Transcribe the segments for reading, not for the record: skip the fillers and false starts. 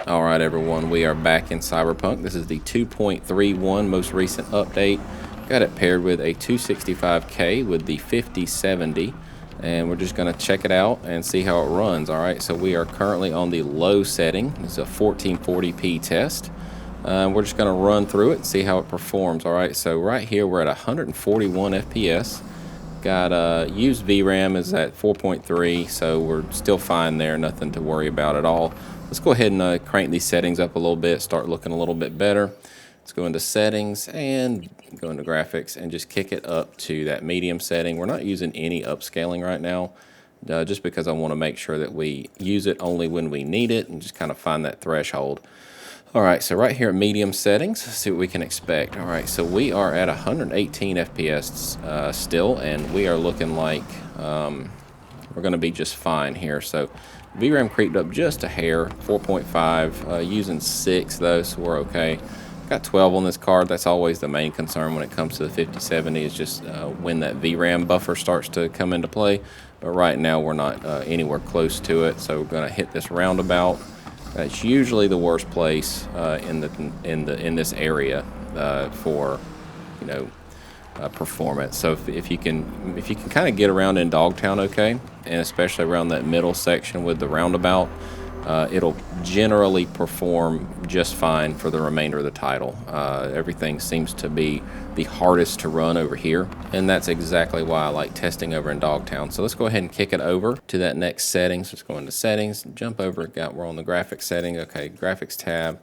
All right, everyone, we are back in Cyberpunk. This is the 2.31 most recent update. Got it paired with a 265K with the 5070, and we're just going to check it out and see how it runs. All right, so we are currently on the low setting. It's a 1440p test. We're just going to run through it and see how it performs. All right, so right here we're at 141 FPS. Got used VRAM is at 4.3, so we're still fine there. Nothing to worry about at all. Let's go ahead and crank these settings up a little bit, start looking a little bit better. Let's go into settings and go into graphics and just kick it up to that medium setting. We're not using any upscaling right now, just because I want to make sure that we use it only when we need it and just kind of find that threshold. All right, so right here at medium settings, let's see what we can expect. All right, so we are at 118 FPS still, and we are looking like we're going to be just fine here. So VRAM creeped up just a hair, 4.5, using 6 though, so we're okay. Got 12 on this card. That's always the main concern when it comes to the 5070 is just when that VRAM buffer starts to come into play. But right now we're not anywhere close to it, so we're going to hit this roundabout. That's usually the worst place in this area for performance. So if you can kind of get around in Dogtown okay, and especially around that middle section with the roundabout, it'll generally perform just fine for the remainder of the title. Everything seems to be the hardest to run over here, and that's exactly why I like testing over in Dogtown. So let's go ahead and kick it over to that next setting. So let's go into settings, jump over, we're on the graphics setting. Okay, graphics tab,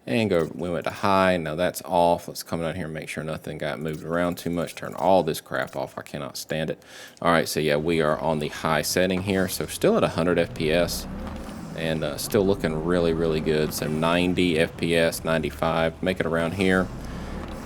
and we went to high. Now that's off. Let's come down here and make sure nothing got moved around too much. Turn all this crap off. I cannot stand it. All right, so yeah, we are on the high setting here. So still at 100 FPS. And still looking really, really good. So 90 FPS, 95, make it around here.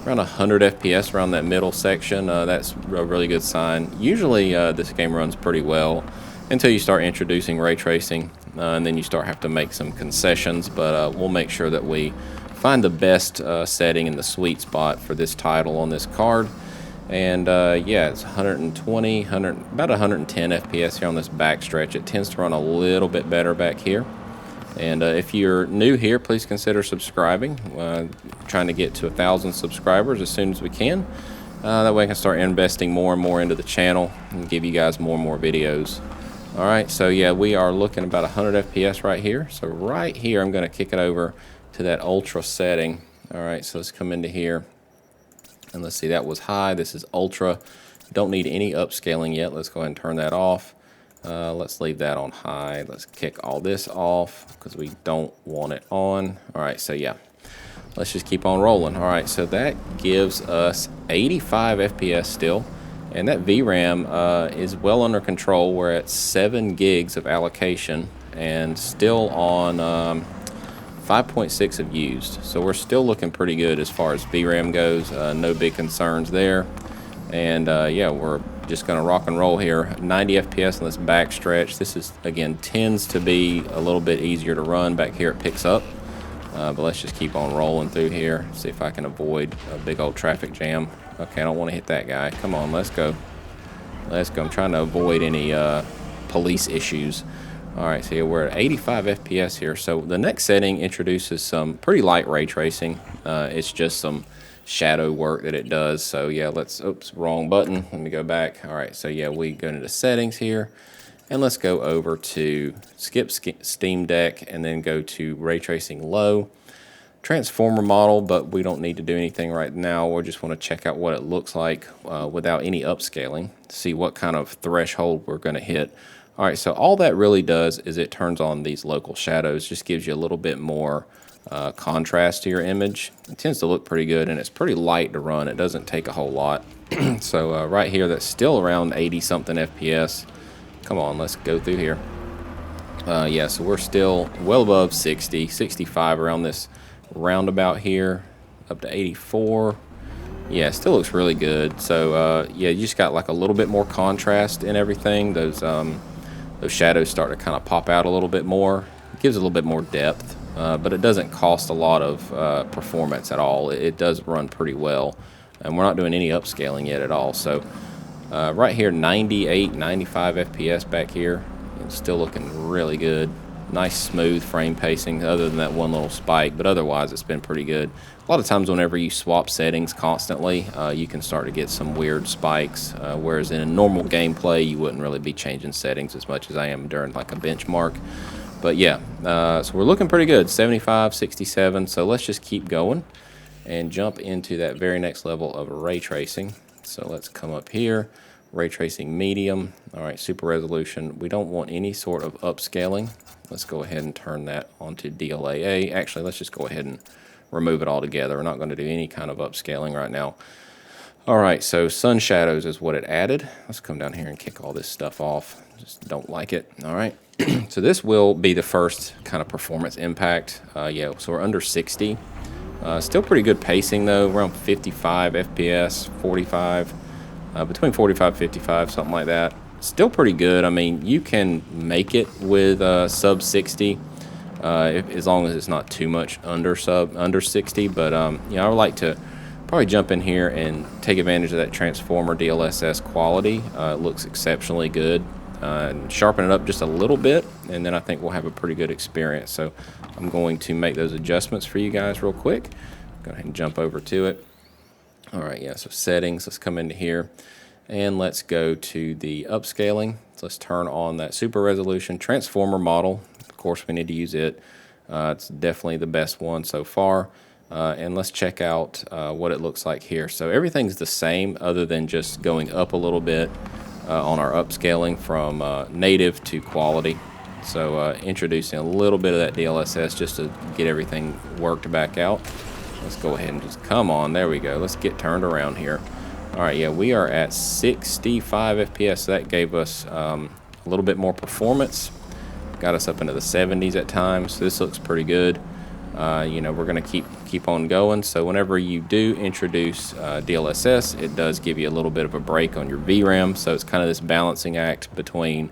Around 100 FPS around that middle section. That's a really good sign. Usually this game runs pretty well until you start introducing ray tracing. And then you start having to make some concessions. But we'll make sure that we find the best setting in the sweet spot for this title on this card. And yeah, it's 120, about 110 FPS here on this back stretch. It tends to run a little bit better back here. And if you're new here, please consider subscribing. Trying to get to 1,000 subscribers as soon as we can. That way I can start investing more and more into the channel and give you guys more and more videos. All right, so yeah, we are looking about 100 FPS right here. So right here, I'm going to kick it over to that ultra setting. All right, so let's come into here. And let's see, that was high. This is ultra. Don't need any upscaling yet. Let's go ahead and turn that off. Let's leave that on high. Let's kick all this off because we don't want it on. All right, so yeah, let's just keep on rolling. All right, so that gives us 85 FPS still. And that VRAM is well under control. We're at 7 gigs of allocation and still on 5.6 of used, so we're still looking pretty good as far as VRAM goes. No big concerns there, and yeah, we're just going to rock and roll here. 90 FPS on this back stretch. This is, again, tends to be a little bit easier to run. Back here it picks up, but let's just keep on rolling through here. See if I can avoid a big old traffic jam. Okay, I don't want to hit that guy. Come on, let's go. Let's go. I'm trying to avoid any police issues. All right, so yeah, we're at 85 FPS here. So the next setting introduces some pretty light ray tracing. It's just some shadow work that it does. So yeah, oops, wrong button. Let me go back. All right, so yeah, we go into settings here, and let's go over to skip Steam Deck and then go to ray tracing low. Transformer model, but we don't need to do anything right now. We just want to check out what it looks like without any upscaling, see what kind of threshold we're going to hit. All right, so all that really does is it turns on these local shadows, just gives you a little bit more contrast to your image. It tends to look pretty good, and it's pretty light to run. It doesn't take a whole lot. So right here, that's still around 80-something FPS. Come on, let's go through here. Yeah, so we're still well above 60, 65 around this roundabout here, up to 84. Yeah, it still looks really good. So yeah, you just got like a little bit more contrast in everything. Those shadows start to kind of pop out a little bit more. It gives a little bit more depth, but it doesn't cost a lot of performance at all. It does run pretty well, and we're not doing any upscaling yet at all. So right here, 98, 95 FPS back here. It's still looking really good. Nice smooth frame pacing other than that one little spike, but otherwise it's been pretty good. A lot of times whenever you swap settings constantly, you can start to get some weird spikes, whereas in a normal gameplay you wouldn't really be changing settings as much as I am during like a benchmark. But yeah, so we're looking pretty good, 75, 67, so let's just keep going and jump into that very next level of ray tracing. So let's come up here, ray tracing medium. All right, super resolution. We don't want any sort of upscaling. Let's go ahead and turn that onto DLAA. Actually, let's just go ahead and remove it all together. We're not going to do any kind of upscaling right now. All right, so sun shadows is what it added. Let's come down here and kick all this stuff off. Just don't like it. All right, so this will be the first kind of performance impact. Yeah, so we're under 60. Still pretty good pacing though, around 55 FPS, 45, between 45 50, something like that. Still pretty good. I mean, you can make it with sub 60 as long as it's not too much under 60. But you know, I would like to probably jump in here and take advantage of that transformer DLSS quality. It looks exceptionally good. And sharpen it up just a little bit, and then I think we'll have a pretty good experience. So I'm going to make those adjustments for you guys real quick. Go ahead and jump over to it. All right, yeah, so settings, let's come into here, and let's go to the upscaling. So let's turn on that super resolution transformer model. Of course, we need to use it. It's definitely the best one so far. And let's check out what it looks like here. So everything's the same other than just going up a little bit on our upscaling from native to quality. So introducing a little bit of that DLSS just to get everything worked back out. Let's go ahead and just come on. There we go. Let's get turned around here. All right, yeah, we are at 65 FPS. So that gave us a little bit more performance. Got us up into the 70s at times. So this looks pretty good. You know, we're going to keep on going. So whenever you do introduce DLSS, it does give you a little bit of a break on your VRAM. So it's kind of this balancing act between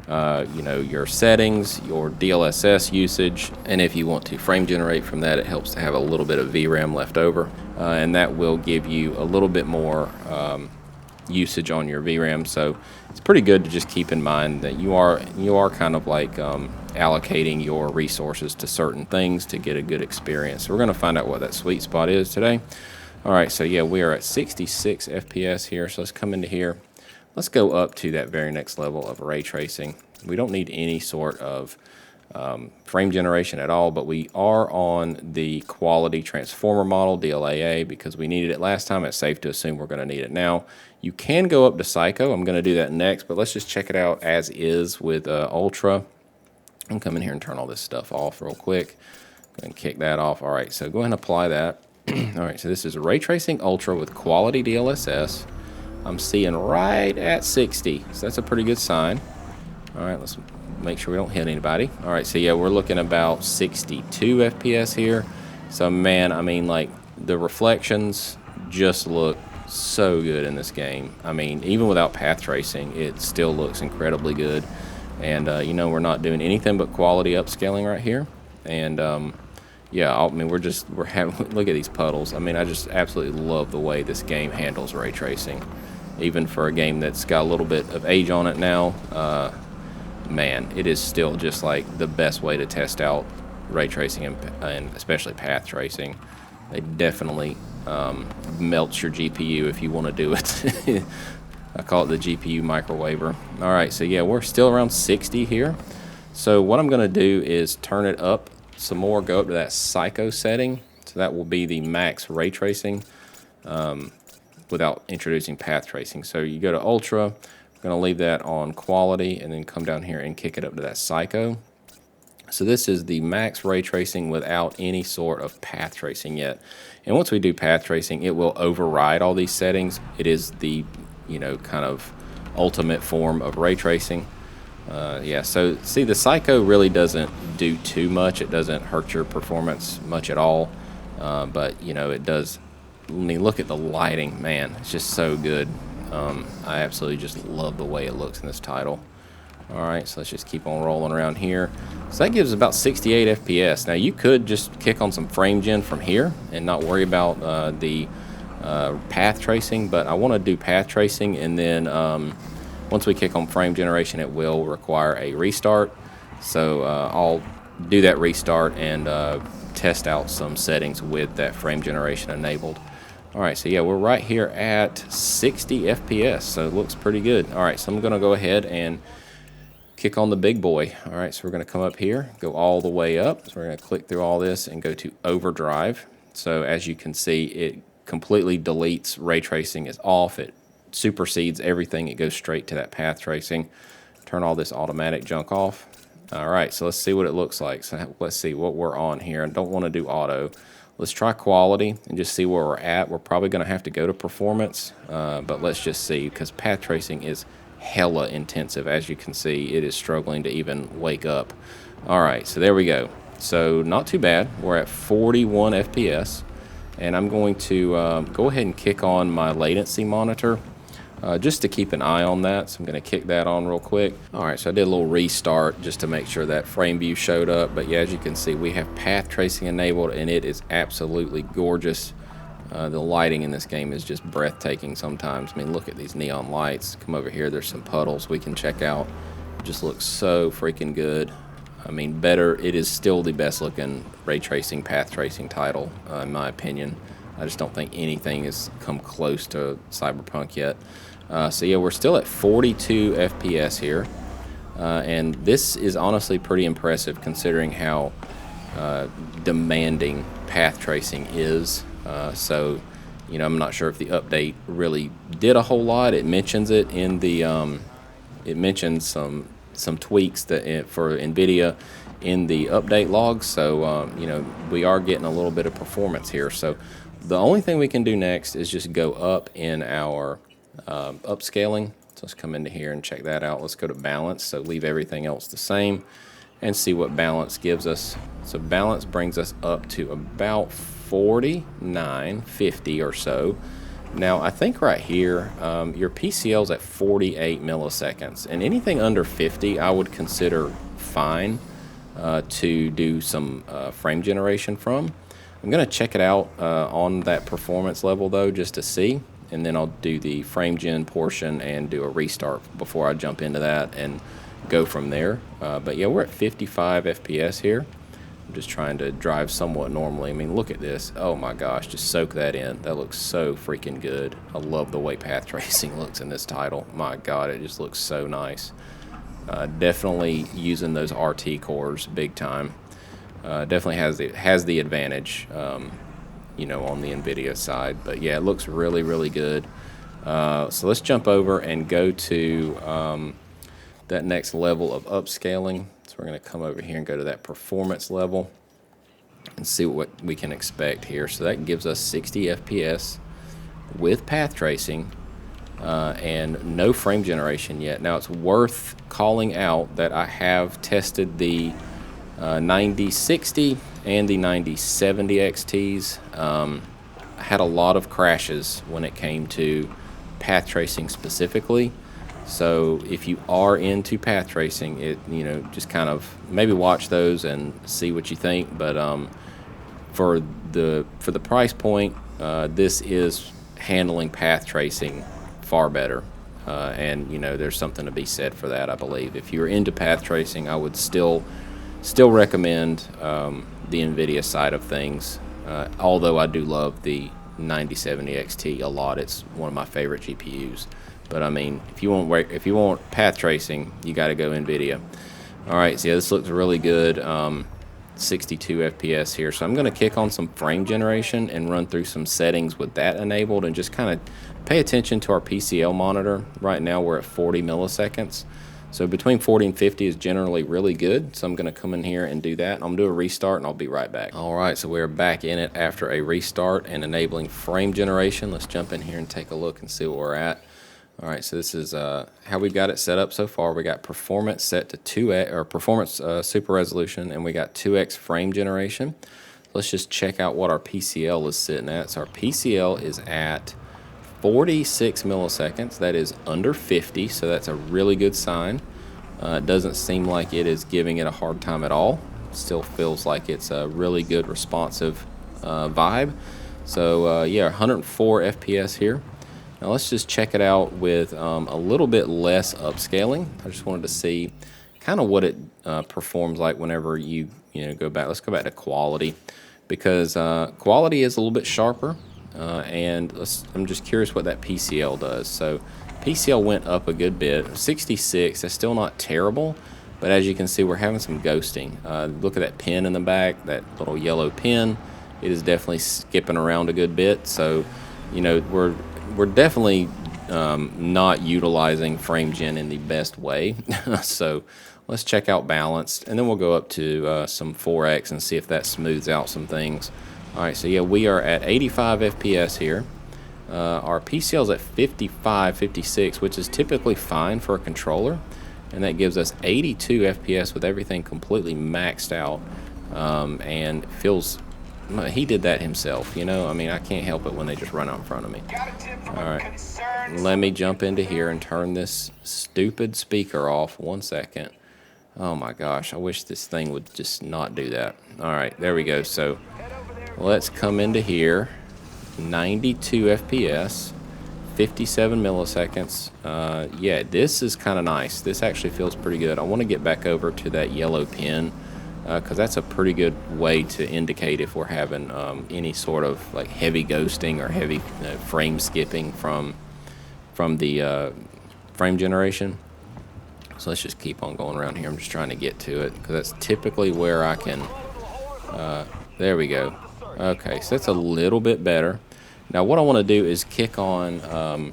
you know, your settings, your DLSS usage, and if you want to frame generate from that, it helps to have a little bit of VRAM left over, and that will give you a little bit more usage on your VRAM. So it's pretty good to just keep in mind that you are kind of like allocating your resources to certain things to get a good experience. So we're going to find out what that sweet spot is today. All right, so yeah, we are at 66 FPS here. So let's come into here. Let's go up to that very next level of ray tracing. We don't need any sort of frame generation at all, but we are on the quality transformer model, DLAA, because we needed it last time. It's safe to assume we're going to need it now. You can go up to Psycho. I'm going to do that next, but let's just check it out as is with Ultra. I'm coming here and turn all this stuff off real quick. Go ahead and kick that off. All right, so go ahead and apply that. All right, so this is Ray Tracing Ultra with quality DLSS. I'm seeing right at 60, so that's a pretty good sign. All right, let's make sure we don't hit anybody. All right, so yeah, we're looking about 62 FPS here. So man, I mean, like the reflections just look so good in this game. I mean, even without path tracing, it still looks incredibly good. And you know, we're not doing anything but quality upscaling right here. And yeah, I mean, we're having, look at these puddles. I mean, I just absolutely love the way this game handles ray tracing. Even for a game that's got a little bit of age on it now, man, it is still just like the best way to test out ray tracing and especially path tracing. They definitely melt your GPU if you want to do it. I call it the GPU microwaver. All right, so yeah, we're still around 60 here. So what I'm going to do is turn it up some more, go up to that Psycho setting. So that will be the max ray tracing without introducing path tracing. So you go to Ultra, I'm going to leave that on quality, and then come down here and kick it up to that Psycho. So this is the max ray tracing without any sort of path tracing yet. And once we do path tracing, it will override all these settings. It is the, you know, kind of ultimate form of ray tracing. Yeah, so see, the Psycho really doesn't do too much. It doesn't hurt your performance much at all. But, you know, it does. When you look at the lighting, man, it's just so good. I absolutely just love the way it looks in this title. All right, so let's just keep on rolling around here. So that gives about 68 FPS. Now, you could just kick on some frame gen from here and not worry about the path tracing, but I want to do path tracing, and then once we kick on frame generation, it will require a restart. So I'll do that restart and test out some settings with that frame generation enabled. All right, so yeah, we're right here at 60 FPS, so it looks pretty good. All right, so I'm gonna go ahead and kick on the big boy. All right, so we're gonna come up here, go all the way up. So we're gonna click through all this and go to Overdrive. So as you can see, it completely deletes ray tracing, is off. It supersedes everything. It goes straight to that path tracing. Turn all this automatic junk off. All right, so let's see what it looks like. So let's see what we're on here. I don't wanna do auto. Let's try quality and just see where we're at. We're probably going to have to go to performance, but let's just see, because path tracing is hella intensive. As you can see, it is struggling to even wake up. All right, so there we go. So not too bad. We're at 41 FPS, and I'm going to go ahead and kick on my latency monitor just to keep an eye on that. So I'm going to kick that on real quick. All right, so I did a little restart just to make sure that frame view showed up. But yeah, as you can see, we have path tracing enabled, and it is absolutely gorgeous. The lighting in this game is just breathtaking sometimes. I mean, look at these neon lights. Come over here, there's some puddles we can check out. It just looks so freaking good. I mean, better, it is still the best looking ray tracing, path tracing title, in my opinion. I just don't think anything has come close to Cyberpunk yet. So yeah, we're still at 42 FPS here, and this is honestly pretty impressive considering how demanding path tracing is. So, you know, I'm not sure if the update really did a whole lot. It mentions it in the, it mentions some tweaks that for NVIDIA in the update logs. So, you know, we are getting a little bit of performance here. So the only thing we can do next is just go up in our upscaling. So let's come into here and check that out. Let's go to balance. So leave everything else the same and see what balance gives us. So balance brings us up to about 49, 50 or so. Now I think right here your PCL is at 48 milliseconds, and anything under 50 I would consider fine to do some frame generation from. I'm gonna check it out on that performance level though, just to see, and then I'll do the frame gen portion and do a restart before I jump into that and go from there. But yeah, we're at 55 FPS here. I'm just trying to drive somewhat normally. I mean, look at this. Oh my gosh, just soak that in. That looks so freaking good. I love the way path tracing looks in this title. My God, it just looks so nice. Definitely using those RT cores big time. Definitely has the advantage, you know, on the NVIDIA side. But yeah, it looks really, really good. So let's jump over and go to that next level of upscaling. So we're going to come over here and go to that performance level and see what we can expect here. So that gives us 60 FPS with path tracing and no frame generation yet. Now it's worth calling out that I have tested the 9060 and the 9070 XTs. I had a lot of crashes when it came to path tracing specifically. So if you are into path tracing, it, you know, just kind of maybe watch those and see what you think. But for the price point, this is handling path tracing far better. And you know, there's something to be said for that, I believe. If you're into path tracing, I would still recommend the NVIDIA side of things. Although I do love the 9070 XT a lot. It's one of my favorite GPUs. But I mean, if you want path tracing, you got to go NVIDIA. All right, so yeah, this looks really good. 62 FPS here. So I'm going to kick on some frame generation and run through some settings with that enabled, and just kind of pay attention to our PCL monitor. Right now we're at 40 milliseconds. So between 40 and 50 is generally really good. So I'm going to come in here and do that. I'm going to do a restart and I'll be right back. All right, so we're back in it after a restart and enabling frame generation. Let's jump in here and take a look and see where we're at. All right, so this is how we've got it set up so far. We got performance set to 2x, or performance super resolution, and we got 2x frame generation. Let's just check out what our PCL is sitting at. So our PCL is at 46 milliseconds. That is under 50, so that's a really good sign. It doesn't seem like it is giving it a hard time at all. Still feels like it's a really good responsive vibe. So yeah, 104 FPS here. Now let's just check it out with a little bit less upscaling. I just wanted to see kind of what it performs like whenever you go back. Let's go back to quality, because quality is a little bit sharper, and I'm just curious what that PCL does. So PCL went up a good bit, 66. That's still not terrible, but as you can see, we're having some ghosting. Look at that pin in the back, that little yellow pin. It is definitely skipping around a good bit. So, we're definitely not utilizing frame gen in the best way. So let's check out balanced, and then we'll go up to some 4X and see if that smooths out some things. All right, so yeah, we are at 85 FPS here. Our PCL is at 55, 56, which is typically fine for a controller, and that gives us 82 FPS with everything completely maxed out, and feels. He did that himself, I mean, I can't help it when they just run out in front of me. All right, let me jump into here and turn this stupid speaker off. 1 second. Oh my gosh, I wish this thing would just not do that. All right, there we go. So let's come into here. 92 FPS, 57 milliseconds. Yeah, this is kind of nice. This actually feels pretty good. I want to get back over to that yellow pin, because that's a pretty good way to indicate if we're having any sort of like heavy ghosting or heavy frame skipping from the frame generation. So let's just keep on going around here. I'm just trying to get to it, because that's typically where I can. There we go. Okay, so that's a little bit better. Now what I want to do is kick on that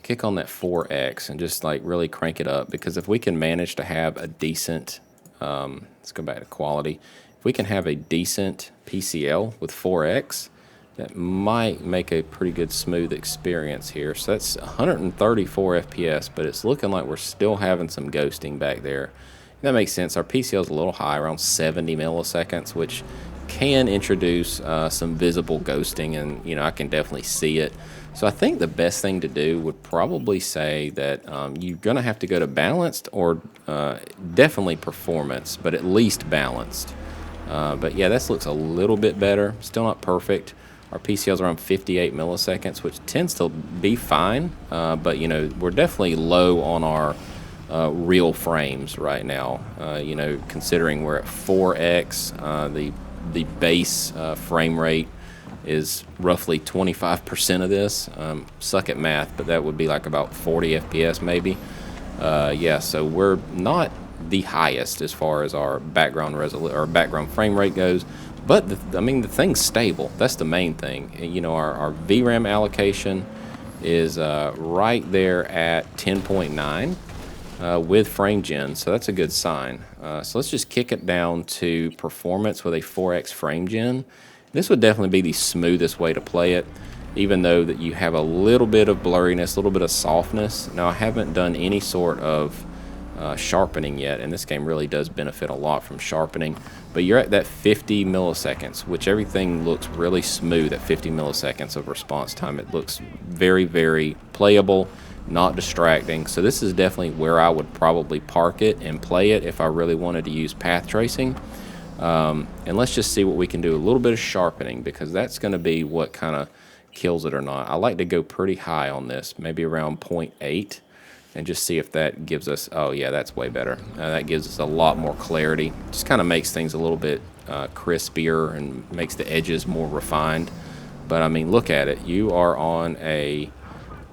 4X and just like really crank it up, because if we can manage to have a decent let's go back to quality. If we can have a decent PCL with 4X, that might make a pretty good smooth experience here. So that's 134 FPS, but it's looking like we're still having some ghosting back there. That makes sense. Our PCL is a little high, around 70 milliseconds, which can introduce some visible ghosting, and I can definitely see it. So I think the best thing to do would probably say that you're going to have to go to balanced, or definitely performance, but at least balanced. But yeah, this looks a little bit better. Still not perfect. Our PCL is around 58 milliseconds, which tends to be fine. But we're definitely low on our real frames right now. Considering we're at 4X, the base frame rate is roughly 25% of this. Suck at math, but that would be like about 40 FPS maybe. Yeah, so we're not the highest as far as our background frame rate goes, but the thing's stable. That's the main thing. Our VRAM allocation is right there at 10.9 with frame gen, so that's a good sign. So let's just kick it down to performance with a 4X frame gen. This would definitely be the smoothest way to play it, even though that you have a little bit of blurriness, a little bit of softness. Now, I haven't done any sort of sharpening yet, and this game really does benefit a lot from sharpening. But you're at that 50 milliseconds, which everything looks really smooth at 50 milliseconds of response time. It looks very, very playable, not distracting. So this is definitely where I would probably park it and play it if I really wanted to use path tracing. And let's just see what we can do. A little bit of sharpening, because that's going to be what kind of kills it or not. I like to go pretty high on this, maybe around 0.8, and just see if that gives us, oh yeah, that's way better. That gives us a lot more clarity. Just kind of makes things a little bit crispier and makes the edges more refined. But I mean, look at it. You are on a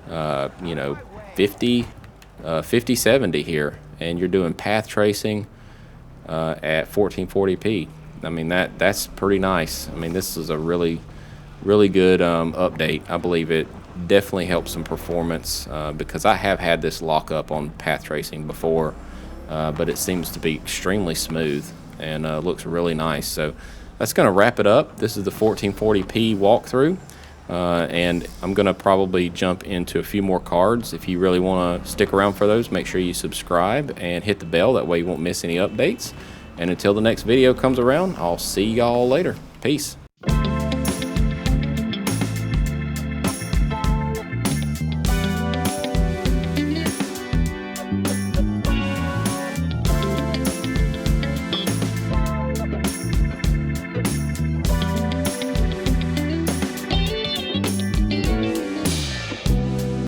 50-70 here, and you're doing path tracing at 1440p. I mean, that's pretty nice. I mean, this is a really good update. I believe it definitely helps some performance, because I have had this lock up on path tracing before, but it seems to be extremely smooth and looks really nice. So that's going to wrap it up. This is the 1440p walkthrough. And I'm going to probably jump into a few more cards. If you really want to stick around for those, make sure you subscribe and hit the bell. That way you won't miss any updates. And until the next video comes around, I'll see y'all later. Peace.